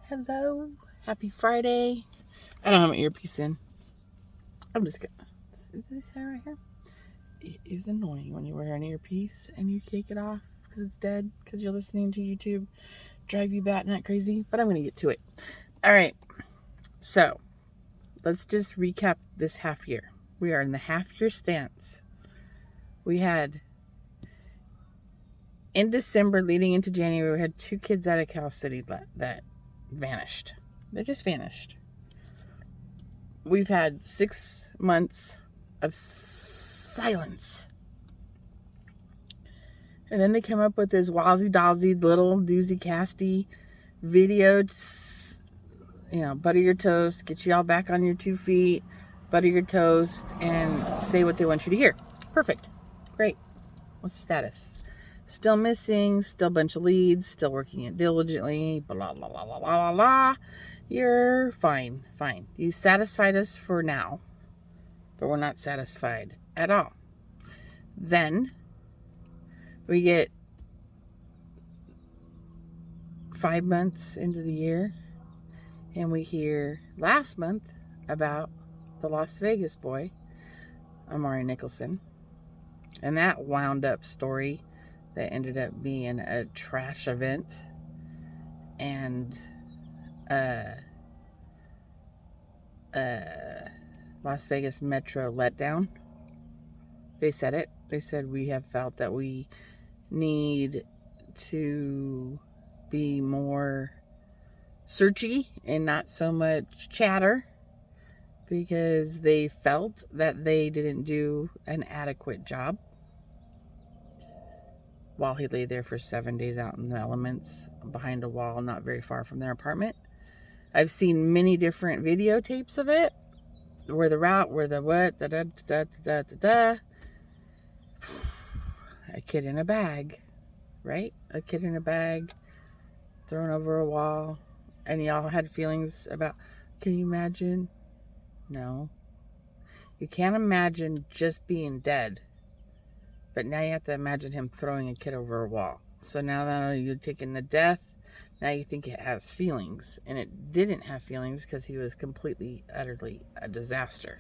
Hello, happy Friday. I don't have my earpiece in. I'm just gonna. This hair right here. It is annoying when you wear an earpiece and you take it off because it's dead because you're listening to YouTube. Drive you batting crazy, but I'm gonna get to it. All right, so let's just recap this half year. We are in the half year stance. We had in December leading into January, we had 2 kids out of Cal City that vanished. They just vanished. We've had 6 months of silence. And then they come up with this wazzy-dazzy little doozy-casty video. Butter your toast, get you all back on your 2 feet, butter your toast, and say what they want you to hear. Perfect. Great. What's the status? Still missing, still a bunch of leads, still working it diligently, blah, blah, blah, blah, blah, blah. You're fine. You satisfied us for now, but we're not satisfied at all. Then we get 5 months into the year, and we hear last month about the Las Vegas boy, Amari Nicholson, and that wound up story that ended up being a trash event and Las Vegas Metro letdown. They said it. They said we have felt that we need to be more searchy and not so much chatter because they felt that they didn't do an adequate job while he lay there for 7 days out in the elements behind a wall not very far from their apartment. I've seen many different videotapes of it, where the route, where the what, da-da-da-da-da-da. A kid in a bag, right? A kid in a bag thrown over a wall, and y'all had feelings about, can you imagine? No. You can't imagine just being dead, but now you have to imagine him throwing a kid over a wall. So now that you're taking the death, now you think it has feelings, and it didn't have feelings because he was completely, utterly a disaster.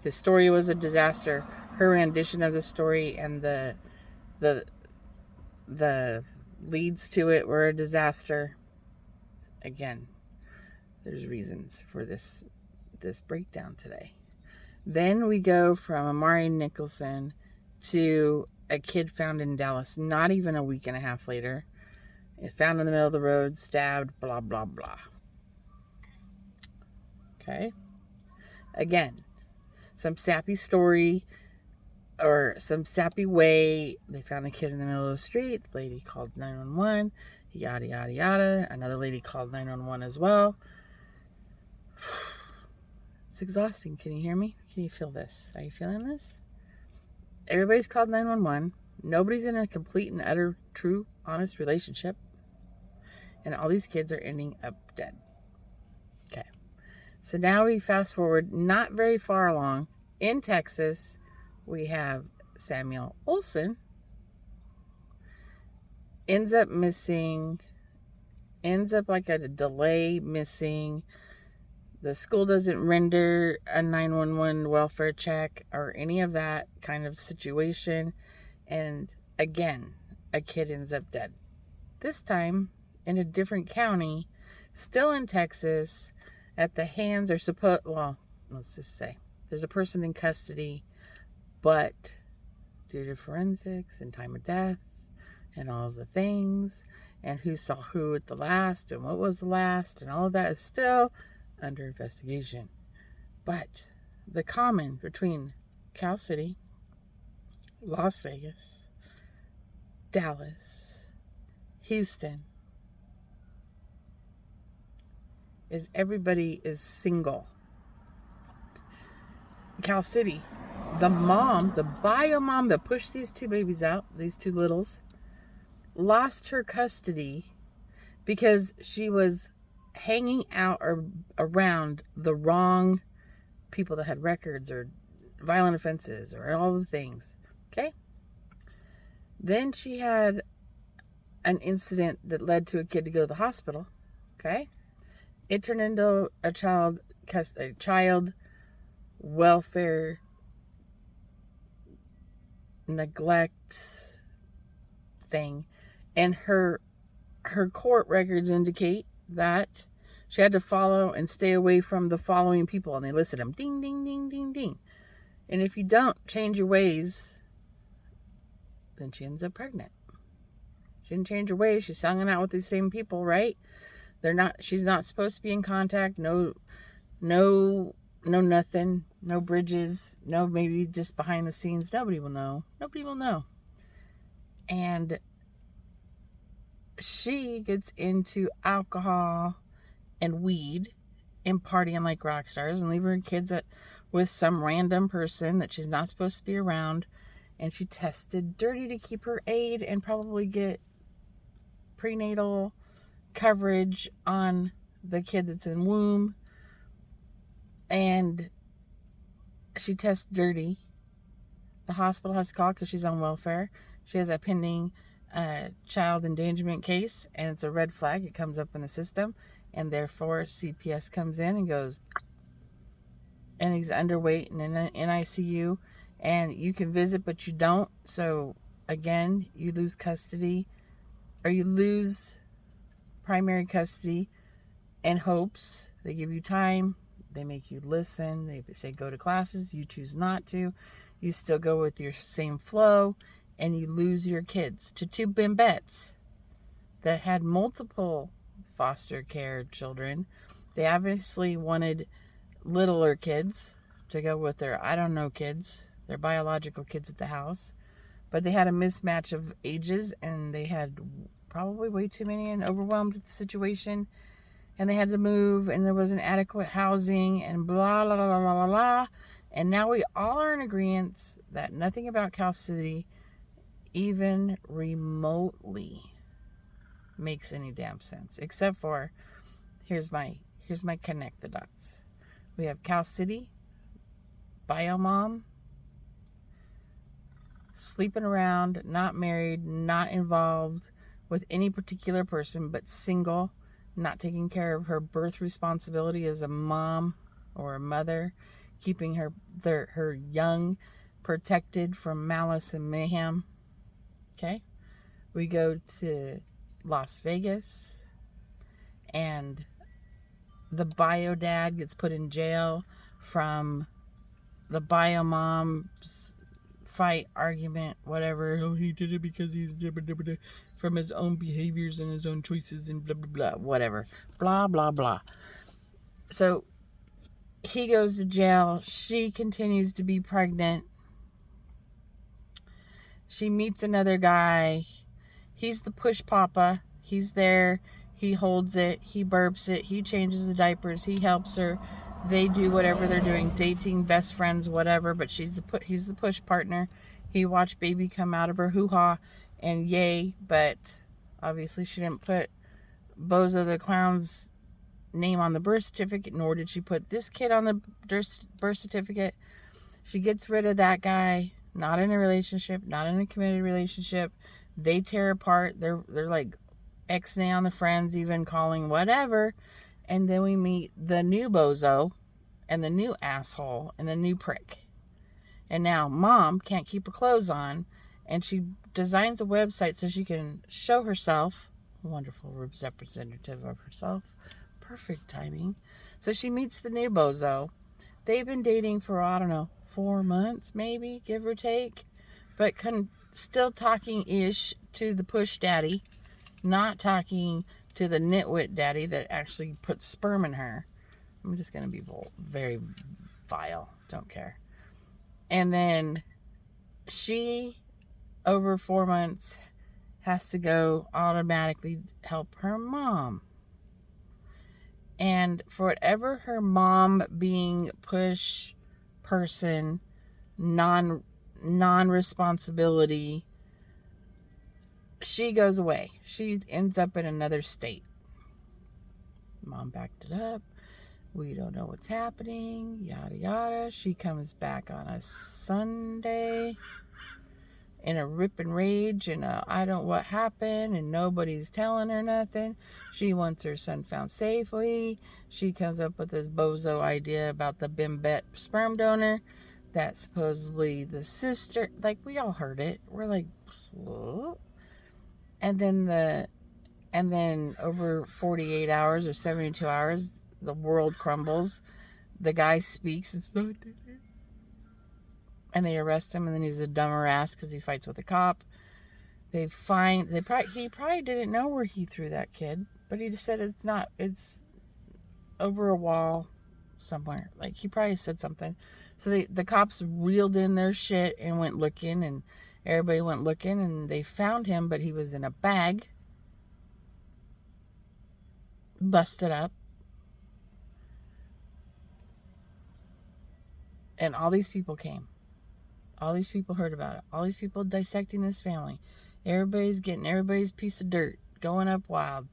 His story was a disaster. Her rendition of the story and the leads to it were a disaster. Again, there's reasons for this breakdown today. Then we go from Amari Nicholson to a kid found in Dallas, not even a week and a half later. Found in the middle of the road, stabbed, blah, blah, blah. Okay? Again, some sappy story or some sappy way. They found a kid in the middle of the street. The lady called 911. Yada, yada, yada. Another lady called 911 as well. It's exhausting. Can you hear me? Can you feel this? Are you feeling this? Everybody's called 911. Nobody's in a complete and utter, true, honest relationship. And all these kids are ending up dead. Okay. So now we fast forward not very far along. In Texas, we have Samuel Olson. Ends up missing. Ends up like a delay missing. The school doesn't render a 911 welfare check or any of that kind of situation. And again, a kid ends up dead. This time in a different county, still in Texas, at the hands or let's just say there's a person in custody, but due to forensics and time of death and all of the things and who saw who at the last and what was the last and all of that is still under investigation. But the common between Cal City, Las Vegas, Dallas, Houston is everybody is single. Cal City, the mom, the bio mom that pushed these 2 babies out, these 2 littles, lost her custody because she was hanging out or around the wrong people that had records or violent offenses or all the things. Okay? Then she had an incident that led to a kid to go to the hospital. Okay? It turned into a child welfare neglect thing, and her court records indicate that she had to follow and stay away from the following people, and they listed them, ding ding ding ding ding. And if you don't change your ways, then she ends up pregnant. She didn't change her ways. She's hanging out with these same people, right? She's not supposed to be in contact. No nothing. No bridges. No, maybe just behind the scenes. Nobody will know. And she gets into alcohol and weed and partying like rock stars and leaving her kids with some random person that she's not supposed to be around. And she tested dirty to keep her aid and probably get prenatal coverage on the kid that's in womb. And she tests dirty. The hospital has to call because she's on welfare. She has a pending child endangerment case, and it's a red flag. It comes up in the system, and therefore CPS comes in and goes, and he's underweight and in ICU, and you can visit, but you don't. So again, you lose custody, or you lose primary custody in hopes. They give you time. They make you listen. They say go to classes. You choose not to. You still go with your same flow, and you lose your kids to two bimbettes that had multiple foster care children. They obviously wanted littler kids to go with their, I don't know, kids, their biological kids at the house. But they had a mismatch of ages, and they had probably way too many and overwhelmed with the situation. And they had to move, and there wasn't adequate housing, and blah, blah, blah, blah, blah, blah. And now we all are in agreement that nothing about Cal City even remotely makes any damn sense. Except for, here's my connect the dots. We have Cal City, bio mom, sleeping around, not married, not involved with any particular person, but single, not taking care of her birth responsibility as a mom or a mother, keeping her young protected from malice and mayhem. Okay, we go to Las Vegas, and the bio dad gets put in jail from the bio mom's fight, argument, whatever. Oh, he did it because he's from his own behaviors and his own choices and blah, blah, blah, whatever. Blah, blah, blah. So he goes to jail. She continues to be pregnant. She meets another guy. He's the push papa. He's there. He holds it. He burps it. He changes the diapers. He helps her. They do whatever they're doing, dating, best friends, whatever. But he's the push partner. He watched baby come out of her hoo-ha, and yay. But obviously she didn't put Bozo the Clown's name on the birth certificate, nor did she put this kid on the birth certificate. She gets rid of that guy. Not in a relationship, not in a committed relationship. They tear apart. They're like X-nay on the friends, even calling whatever. And then we meet the new bozo and the new asshole and the new prick. And now mom can't keep her clothes on, and she designs a website so she can show herself. Wonderful representative of herself. Perfect timing. So she meets the new bozo. They've been dating for, I don't know, 4 months, maybe, give or take, but still talking-ish to the push daddy, not talking to the nitwit daddy that actually puts sperm in her. I'm just going to be very vile. Don't care. And then she, over 4 months, has to go automatically help her mom. And for whatever her mom being push person, non-responsibility, she goes away. She ends up in another state. Mom backed it up. We don't know what's happening. Yada yada. She comes back on a Sunday. in a rip and rage and I don't what happened and nobody's telling her nothing. She wants her son found safely. She comes up with this bozo idea about the Bimbet sperm donor that supposedly the sister, like we all heard it. We're like, what? And then over 48 hours or 72 hours, the world crumbles. The guy speaks, it's not, and they arrest him, and then he's a dumber ass because he fights with a cop. He probably didn't know where he threw that kid, but he just said it's over a wall somewhere. Like, he probably said something. So the cops reeled in their shit and went looking, and everybody went looking, and they found him, but he was in a bag, busted up. And all these people came. All these people heard about it. All these people dissecting this family. Everybody's getting everybody's piece of dirt, going up wild.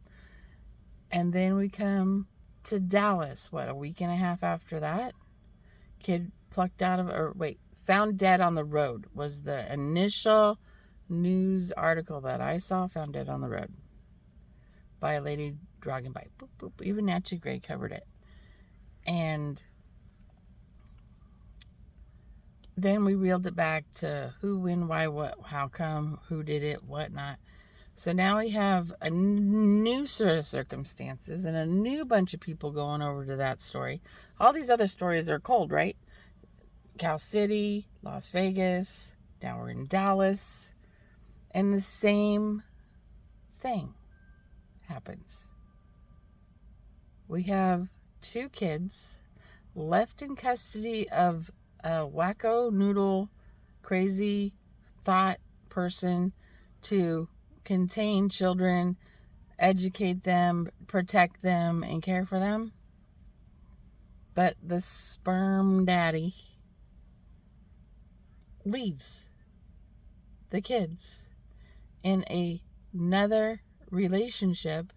And then we come to Dallas, a week and a half after that? Kid plucked out of, found dead on the road was the initial news article that I saw. Found dead on the road by a lady jogging by. Boop, boop. Even Nancy Gray covered it. And then we reeled it back to who, when, why, what, how come, who did it, whatnot. So now we have a new set of circumstances and a new bunch of people going over to that story. All these other stories are cold, right? Cal City, Las Vegas, now we're in Dallas, and the same thing happens. We have 2 kids left in custody of a wacko noodle, crazy thought person to contain children, educate them, protect them, and care for them. But the sperm daddy leaves the kids in another relationship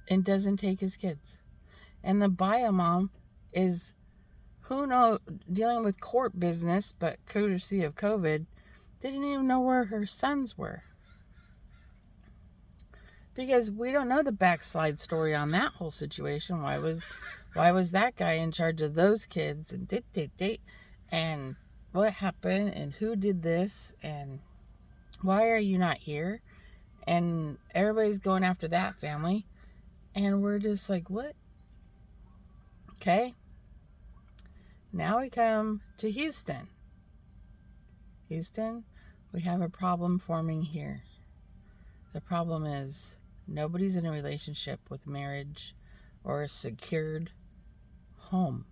and doesn't take his kids. And the bio mom is, dealing with court business, but courtesy of COVID, didn't even know where her sons were. Because we don't know the backslide story on that whole situation. Why was that guy in charge of those kids? And and what happened? And who did this? And why are you not here? And everybody's going after that family. And we're just like, what? Okay. Now we come to Houston. Houston, we have a problem forming here. The problem is nobody's in a relationship with marriage or a secured home.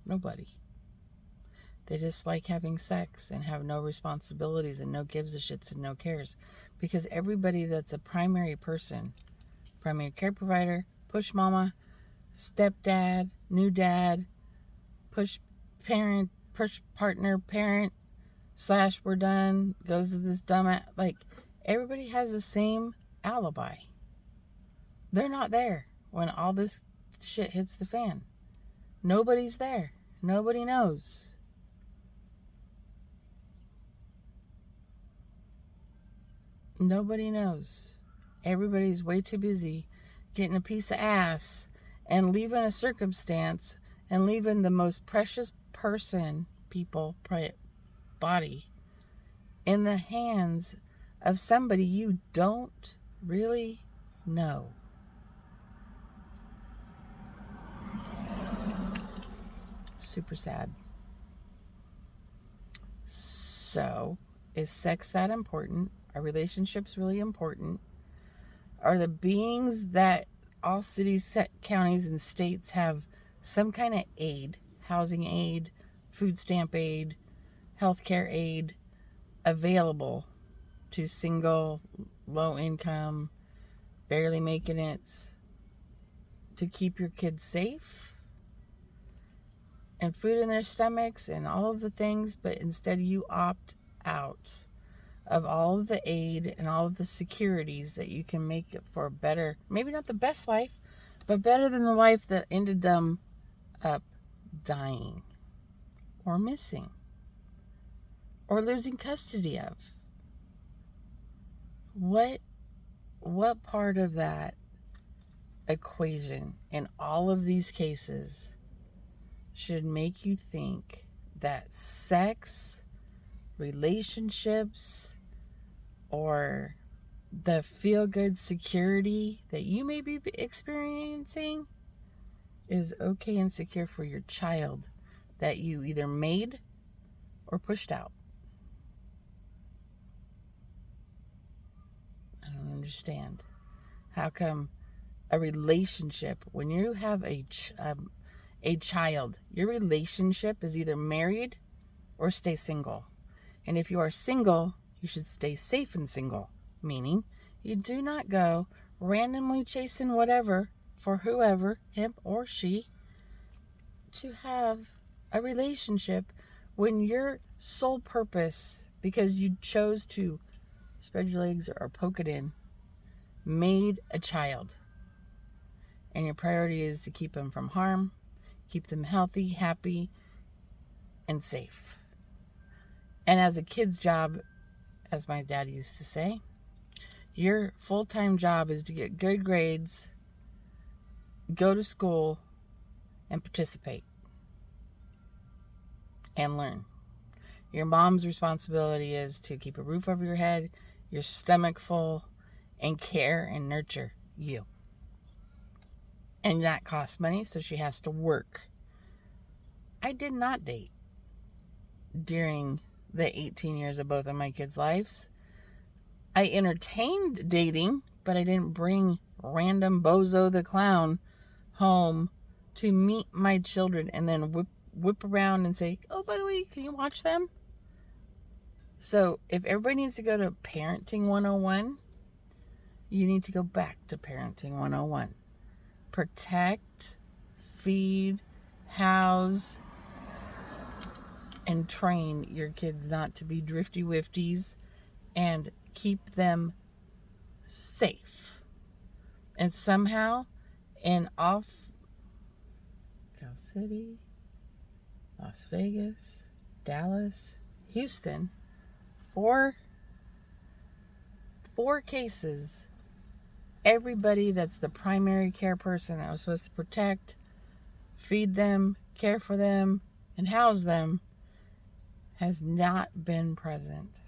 Nobody. They just like having sex and have no responsibilities and no gives a shits and no cares. Because everybody that's a primary person, primary care provider, push mama, stepdad, new dad, push parent, push partner, parent, / we're done, goes to this dumb, like, everybody has the same alibi. They're not there when all this shit hits the fan. Nobody's there. Nobody knows. Nobody knows. Everybody's way too busy getting a piece of ass and leaving a circumstance and leaving the most precious person, body, in the hands of somebody you don't really know. Super sad. So, is sex that important? Are relationships really important? Are the beings that all cities, counties, and states have some kind of aid, housing aid, food stamp aid, healthcare aid, available to single, low income, barely making it, to keep your kids safe and food in their stomachs and all of the things, but instead you opt out of all of the aid and all of the securities that you can make it for a better, maybe not the best life, but better than the life that ended them up dying or missing. or losing custody of. What part of that equation in all of these cases should make you think that sex, relationships, or the feel-good security that you may be experiencing is okay and secure for your child that you either made or pushed out? I don't understand. How come a relationship, when you have a child, your relationship is either married or stay single? And if you are single, you should stay safe and single, meaning you do not go randomly chasing whatever for whoever, him or she, to have a relationship when your sole purpose, because you chose to spread your legs or poke it in, made a child. And your priority is to keep them from harm, keep them healthy, happy, and safe. And as a kid's job, as my dad used to say, your full-time job is to get good grades, go to school, and participate and learn. Your mom's responsibility is to keep a roof over your head, your stomach full, and care and nurture you. And that costs money, so she has to work. I did not date during the 18 years of both of my kids' lives. I entertained dating, but I didn't bring random Bozo the Clown home to meet my children and then whip around and say, oh, by the way, can you watch them? So if everybody needs to go to Parenting 101, you need to go back to Parenting 101. Protect, feed, house, and train your kids not to be drifty wifties, and keep them safe. And somehow in Cal City, Las Vegas, Dallas, Houston, four cases, everybody that's the primary care person that was supposed to protect, feed them, care for them, and house them has not been present.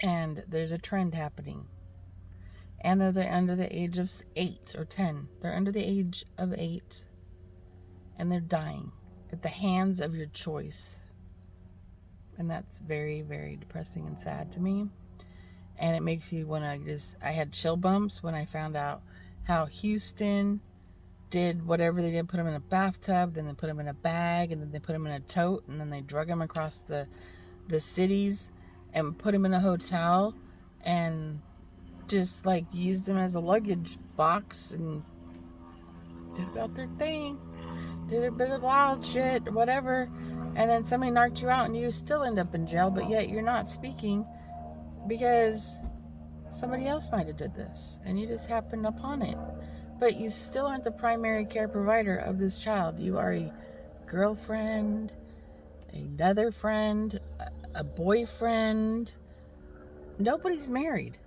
And there's a trend happening. And they're under the age of 8 or 10. They're under the age of 8. And they're dying at the hands of your choice. And that's very, very depressing and sad to me. And it makes you want to I had chill bumps when I found out how Houston did whatever they did, put them in a bathtub, then they put them in a bag, and then they put them in a tote, and then they drug them across the cities and put them in a hotel and just like used them as a luggage box and did about their thing, did a bit of wild shit or whatever, and then somebody narked you out and you still end up in jail, but yet you're not speaking because somebody else might have did this and you just happened upon it. But you still aren't the primary care provider of this child. You are a girlfriend, another friend, a boyfriend. Nobody's married.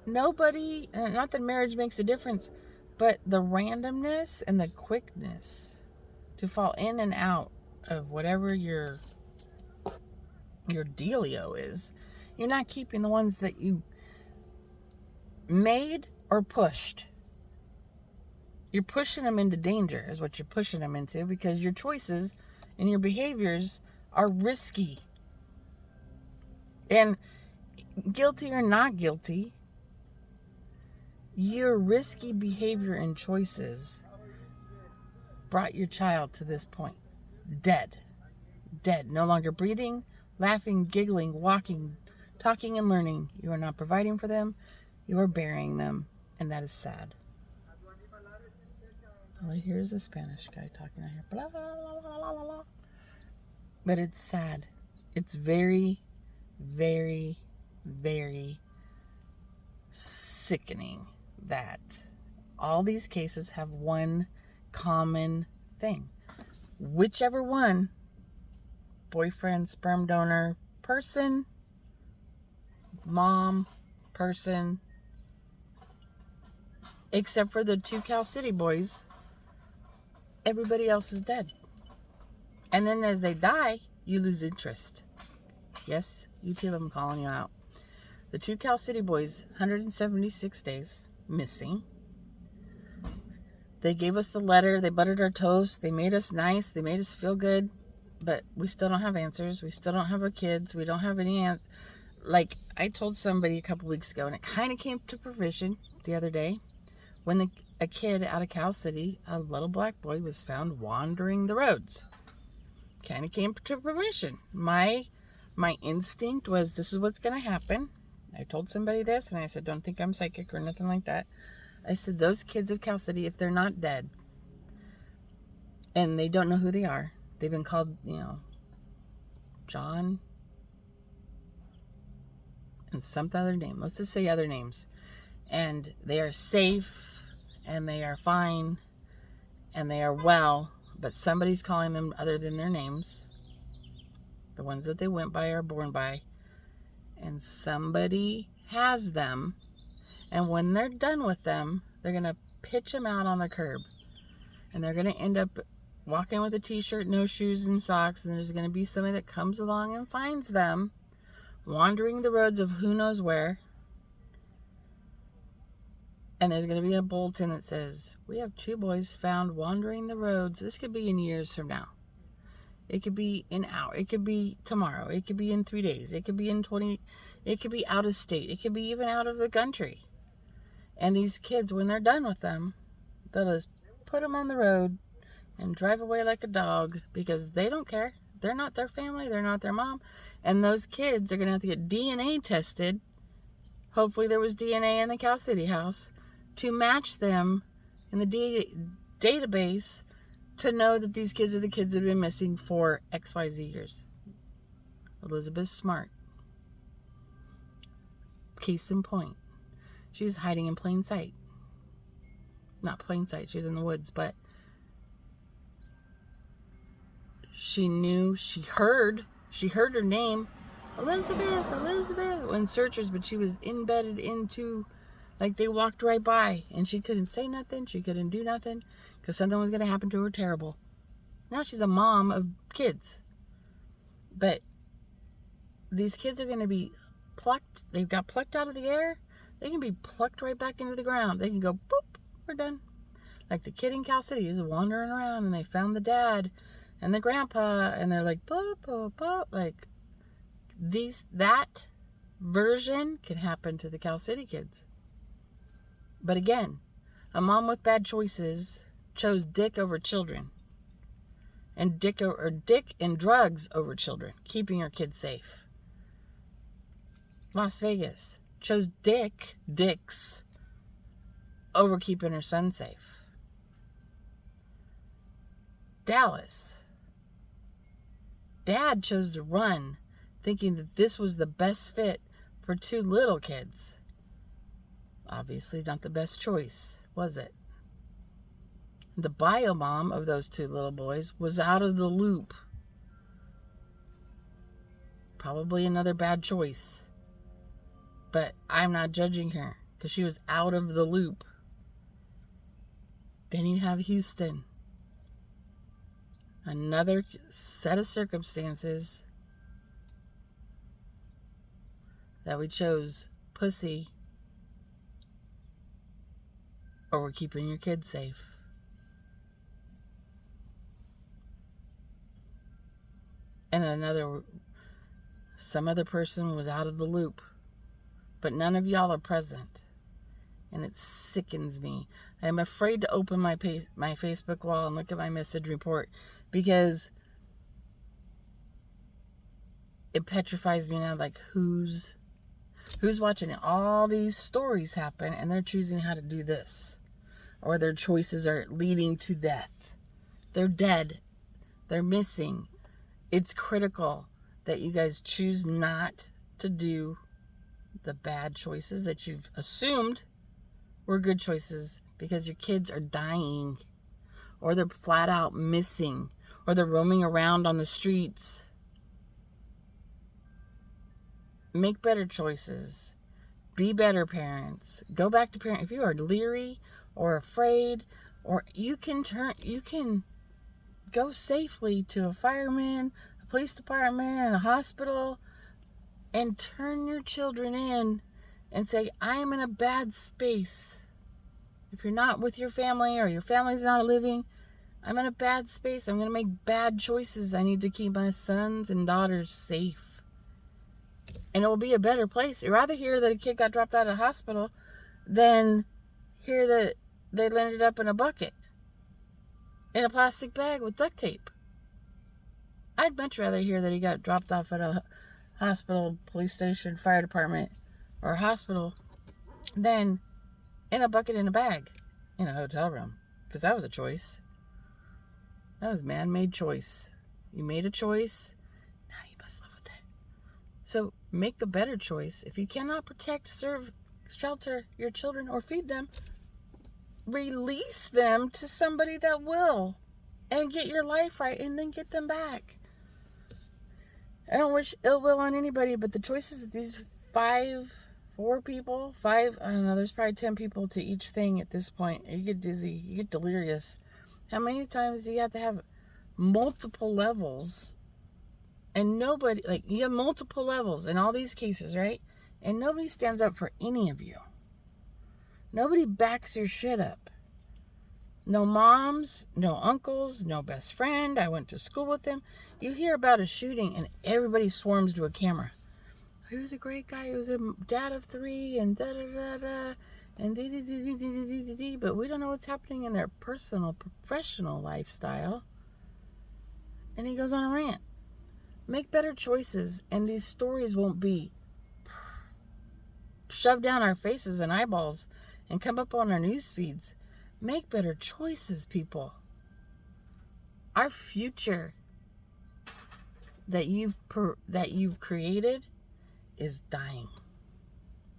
Nobody, not that marriage makes a difference, but the randomness and the quickness to fall in and out of whatever your dealio is. You're not keeping the ones that you made or pushed. You're pushing them into danger is what you're pushing them into, because your choices and your behaviors are risky. And guilty or not guilty, your risky behavior and choices brought your child to this point. Dead. No longer breathing, laughing, giggling, walking, talking, and learning. You are not providing for them. You are burying them. And that is sad. All I hear is a Spanish guy talking out here. Blah, blah, blah, blah, blah. But it's sad. It's very, very, very sickening that all these cases have one common thing. Whichever one boyfriend, sperm donor, person, mom, person, except for the 2 Cal City boys. Everybody else is dead. And then as they die, you lose interest. Yes, YouTube, I'm calling you out. The 2 Cal City boys, 176 days missing. They gave us the letter. They buttered our toast. They made us nice. They made us feel good. But we still don't have answers. We still don't have our kids. We don't have any like I told somebody a couple weeks ago, and it kind of came to fruition the other day, when a kid out of Cal City, a little black boy, was found wandering the roads. Kind of came to fruition. My instinct was, this is what's going to happen. I told somebody this, and I said, don't think I'm psychic or nothing like that. I said, those kids of Cal City, if they're not dead, and they don't know who they are, they've been called, John and some other name. Let's just say other names. And they are safe, and they are fine, and they are well, but somebody's calling them other than their names, the ones that they went by or born by, and somebody has them, and when they're done with them, they're going to pitch them out on the curb, and they're going to end up walking with a t-shirt, no shoes, and socks, and there's going to be somebody that comes along and finds them wandering the roads of who knows where, and there's going to be a bulletin that says, we have 2 boys found wandering the roads. This could be in years from now. It could be in hour. It could be tomorrow. It could be in 3 days. It could be in 20. It could be out of state. It could be even out of the country. And these kids, when they're done with them, they'll just put them on the road and drive away like a dog, because they don't care. They're not their family. They're not their mom. And those kids are going to have to get DNA tested. Hopefully there was DNA in the Cal City house to match them in the database to know that these kids are the kids that have been missing for XYZ years. Elizabeth Smart. Case in point. She was hiding in plain sight. Not plain sight, she was in the woods, but she knew, she heard her name, Elizabeth, in searchers, but she was embedded into, like, they walked right by, and she couldn't say nothing, she couldn't do nothing, because something was going to happen to her terrible. Now she's a mom of kids. But these kids are going to be plucked. They've got plucked out of the air. They can be plucked right back into the ground. They can go, boop, we're done. Like the kid in Cal City is wandering around, and they found the dad and the grandpa, and they're like, boop, boop, boop. Like, that version can happen to the Cal City kids. But again, a mom with bad choices chose dick over children, and dick and drugs over children, keeping her kids safe. Las Vegas chose dicks over keeping her son safe. Dallas, dad chose to run, thinking that this was the best fit for 2 little kids. Obviously not the best choice, was it? The bio mom of those 2 little boys was out of the loop. Probably another bad choice. But I'm not judging her, because she was out of the loop. Then you have Houston. Another set of circumstances that we chose pussy over keeping your kids safe. And some other person was out of the loop, but none of y'all are present, and it sickens me. I'm afraid to open my Facebook wall and look at my message report, because it petrifies me now. Like, who's watching all these stories happen, and they're choosing how to do this, or their choices are leading to death. They're dead. They're missing. It's critical that you guys choose not to do the bad choices that you've assumed were good choices, because your kids are dying, or they're flat out missing, or they're roaming around on the streets. Make better choices. Be better parents. Go back to parent. If you are leery or afraid, or you can go safely to a fireman, a police department, and a hospital, and turn your children in and say, I'm in a bad space. If you're not with your family or your family's not living, I'm in a bad space. I'm going to make bad choices. I need to keep my sons and daughters safe. And it will be a better place. You'd rather hear that a kid got dropped out of the hospital than hear that they landed up in a bucket in a plastic bag with duct tape. I'd much rather hear that he got dropped off at a hospital, police station, fire department, or hospital than in a bucket in a bag in a hotel room. Because that was a choice. That was a man-made choice. You made a choice. Now you must live with it. So make a better choice. If you cannot protect, serve, shelter your children, or feed them, release them to somebody that will. And get your life right, and then get them back. I don't wish ill will on anybody, but the choices that these four people, I don't know, there's probably 10 people to each thing at this point. You get dizzy, you get delirious. How many times do you have to have multiple levels? And nobody, you have multiple levels in all these cases, right? And nobody stands up for any of you. Nobody backs your shit up. No moms, no uncles, no best friend. I went to school with him. You hear about a shooting and everybody swarms to a camera. He was a great guy. He was a dad of 3 and da-da-da-da. And but we don't know what's happening in their personal, professional lifestyle. And he goes on a rant. Make better choices, and these stories won't be shoved down our faces and eyeballs and come up on our news feeds. Make better choices, people. Our future that you've created is dying.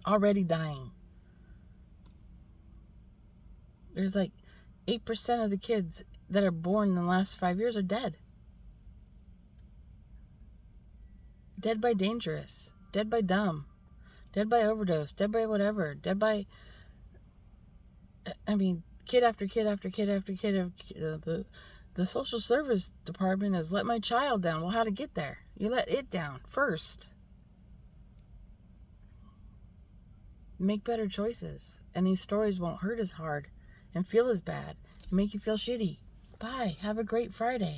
Already dying. There's 8% of the kids that are born in the last 5 years are dead. Dead by dangerous. Dead by dumb. Dead by overdose. Dead by whatever. Dead by... kid after kid after kid after kid. The social service department has let my child down. Well, how to get there? You let it down first. Make better choices. And these stories won't hurt as hard and feel as bad and make you feel shitty. Bye. Have a great Friday.